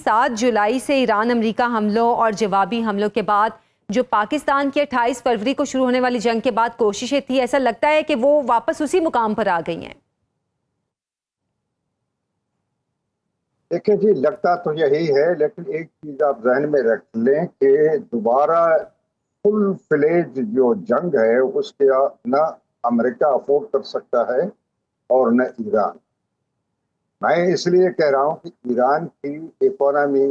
7 جولائی سے ایران امریکہ حملوں اور جوابی حملوں کے بعد جو پاکستان کی 28 فروری کو شروع ہونے والی جنگ کے بعد کوششیں تھی، ایسا لگتا ہے کہ وہ واپس اسی مقام پر آ گئی ہیں؟ دیکھیں جی، لگتا تو یہی ہے، لیکن ایک چیز آپ ذہن میں رکھ لیں کہ دوبارہ فل فلیج جو جنگ ہے اس کے نہ امریکہ افورڈ کر سکتا ہے اور نہ ایران۔ میں اس لیے کہہ رہا ہوں کہ ایران کی اکانومی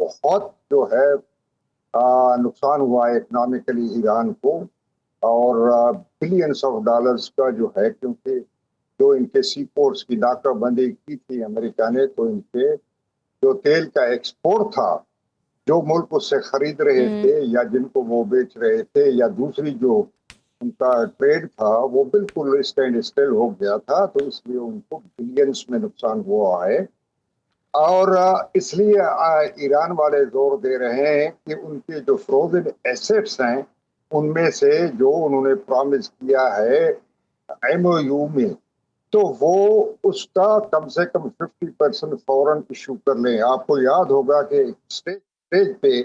بہت جو ہے نقصان ہوا ہے اکنامکلی ایران کو، اور بلینس آف ڈالرز کا جو ہے، کیونکہ جو ان کے سی پورٹس کی ناکہ بندی کی تھی امریکہ نے، تو ان کے جو تیل کا ایکسپورٹ تھا، جو ملک اس سے خرید رہے تھے یا جن کو وہ بیچ رہے تھے، یا دوسری جو ان کا ٹریڈ تھا، وہ بالکل اسٹینڈ اسٹل ہو گیا تھا، تو اس لیے ان کو بلینس میں نقصان ہوا ہے۔ اور اس لیے ایران والے زور دے رہے ہیں کہ ان کے جو فروزن ایسیٹس ہیں ان میں سے جو انہوں نے پرامس کیا ہے ایم او یو میں، تو وہ اس کا کم سے کم 50% فوراً ایشو کر لیں۔ آپ کو یاد ہوگا کہ اسٹیج پہ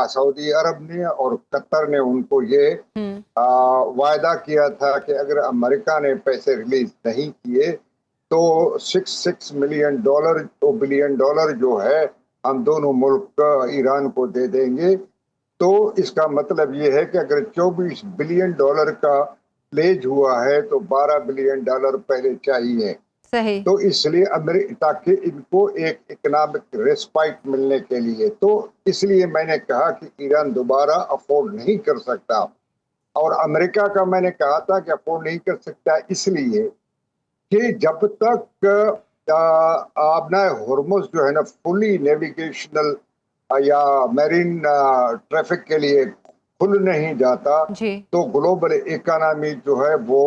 سعودی عرب نے اور قطر نے ان کو یہ وعدہ کیا تھا کہ اگر امریکہ نے پیسے ریلیز نہیں کیے تو $6 بلین جو ہے ہم دونوں ملک ایران کو دے دیں گے۔ تو اس کا مطلب یہ ہے کہ اگر $24 بلین کا پلیج ہوا ہے تو $12 بلین پہلے چاہیے۔ صحیح۔ تو اس لیے تاکہ ان کو ایک اکنامک ریسپائٹ ملنے کے لیے، تو اس لیے میں نے کہا کہ ایران دوبارہ افورڈ نہیں کر سکتا، اور امریکہ کا میں نے کہا تھا کہ افورڈ نہیں کر سکتا اس لیے کہ جب تک آبنائے ہرمز جو ہے نا فلی نیویگیشنل یا میرین ٹریفک کے لیے کھل نہیں جاتا، تو گلوبل اکانومی جو ہے وہ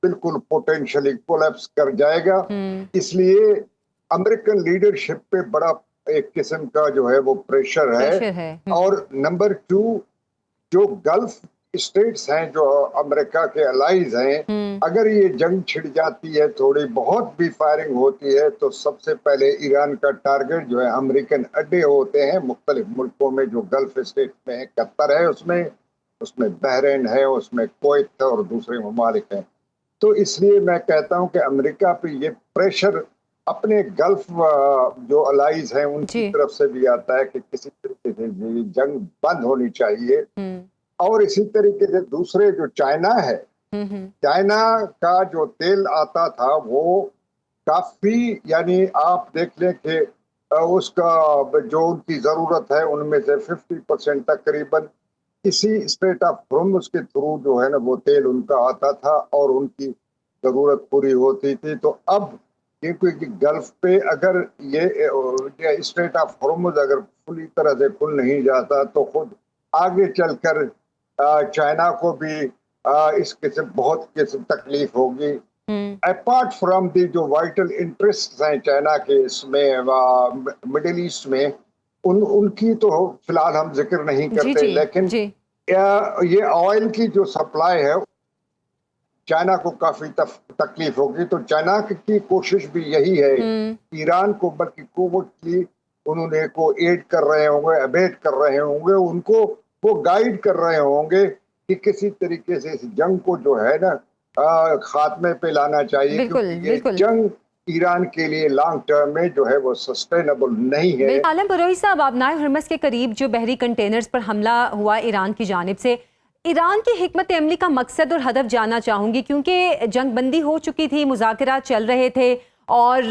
بالکل پوٹینشلی کولیپس کر جائے گا۔ اس لیے امریکن لیڈرشپ پہ بڑا ایک قسم کا جو ہے وہ پریشر ہے۔ اور نمبر 2، جو گلف اسٹیٹس ہیں جو امریکہ کے الائز ہیں، اگر یہ جنگ چھڑ جاتی ہے، تھوڑی بہت بھی فائرنگ ہوتی ہے، تو سب سے پہلے ایران کا ٹارگٹ جو ہے امریکن اڈے ہوتے ہیں مختلف ملکوں میں جو گلف اسٹیٹ میں ہے۔ قطر ہے، اس میں بحرین ہے، اس میں کویت ہے، اور دوسرے ممالک ہیں۔ تو اس لیے میں کہتا ہوں کہ امریکہ پہ یہ پریشر اپنے گلف جو الائز ہیں ان کی طرف سے بھی آتا ہے کہ کسی طریقے سے یہ جنگ بند ہونی چاہیے۔ اور اسی طریقے سے دوسرے جو چائنا ہے، چائنا کا جو تیل آتا تھا وہ کافی، یعنی آپ دیکھ لیں کہ اس کا جو ان کی ضرورت ہے ان میں سے 50% تقریباً اسی اسٹریٹ آف ہرمز کے تھرو جو ہے نا وہ تیل ان کا آتا تھا اور ان کی ضرورت پوری ہوتی تھی۔ تو اب کیونکہ گلف پہ اگر یہ اسٹریٹ آف ہرمز اگر پوری طرح سے کھل نہیں جاتا تو خود آگے چل کر چائنا کو بھی اس قسم بہت قسم تکلیف ہوگی۔ اپارٹ فرام دی جو وائٹل انٹرسٹ ہیں چائنا کے اس میں مڈل ایسٹ میں، ان کی تو فی الحال ہم ذکر نہیں کرتے، لیکن یہ آئل کی جو سپلائی ہے چائنا کو کافی تکلیف ہوگی۔ تو چائنا کی کوشش بھی یہی ہے ایران کو، بلکہ کووٹلی انہوں نے کو ایڈ کر رہے ہوں گے، ابیٹ کر رہے ہوں گے، ان کو وہ گائیڈ کر رہے ہوں گے کہ کسی طریقے سے اس جنگ کو جو ہے نا خاتمے پہ لانا چاہیے، کیونکہ یہ جنگ ایران کے لیے لانگ ٹرم میں جو ہے وہ سسٹینیبل نہیں ہے۔ عالم بروئی صاحب، آبنائے ہرمز کے قریب جو بحری کنٹینرز پر حملہ ہوا ایران کی جانب سے، ایران کی حکمت عملی کا مقصد اور ہدف جاننا چاہوں گی، کیونکہ جنگ بندی ہو چکی تھی، مذاکرات چل رہے تھے، اور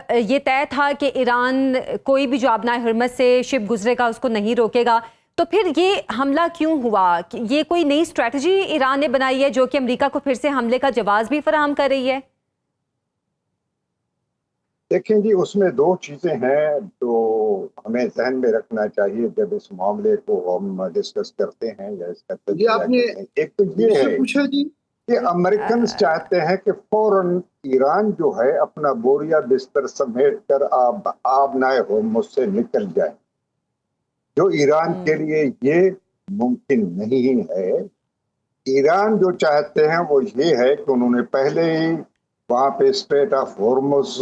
یہ طے تھا کہ ایران کوئی بھی جو آبنائے ہرمز سے شپ گزرے گا اس کو نہیں روکے گا۔ تو پھر یہ حملہ کیوں ہوا؟ یہ کوئی نئی اسٹریٹجی ایران نے بنائی ہے جو کہ امریکہ کو پھر سے حملے کا جواز بھی فراہم کر رہی ہے؟ دیکھیں جی، اس میں دو چیزیں ہیں جو ہمیں ذہن میں رکھنا چاہیے جب اس معاملے کو ہم ڈسکس کرتے ہیں یا اس کا تجزیہ کرتے ہیں۔ ایک تو یہ ہے کہ امریکنز چاہتے ہیں کہ فوراً ایران جو ہے اپنا بوریا بستر سمیٹ کر آبنائے ہرمز سے نکل جائے، جو ایران کے لیے یہ ممکن نہیں ہے۔ ایران جو چاہتے ہیں وہ یہ ہے کہ انہوں نے پہلے ہی وہاں پہ اسٹریٹ آف ہرمز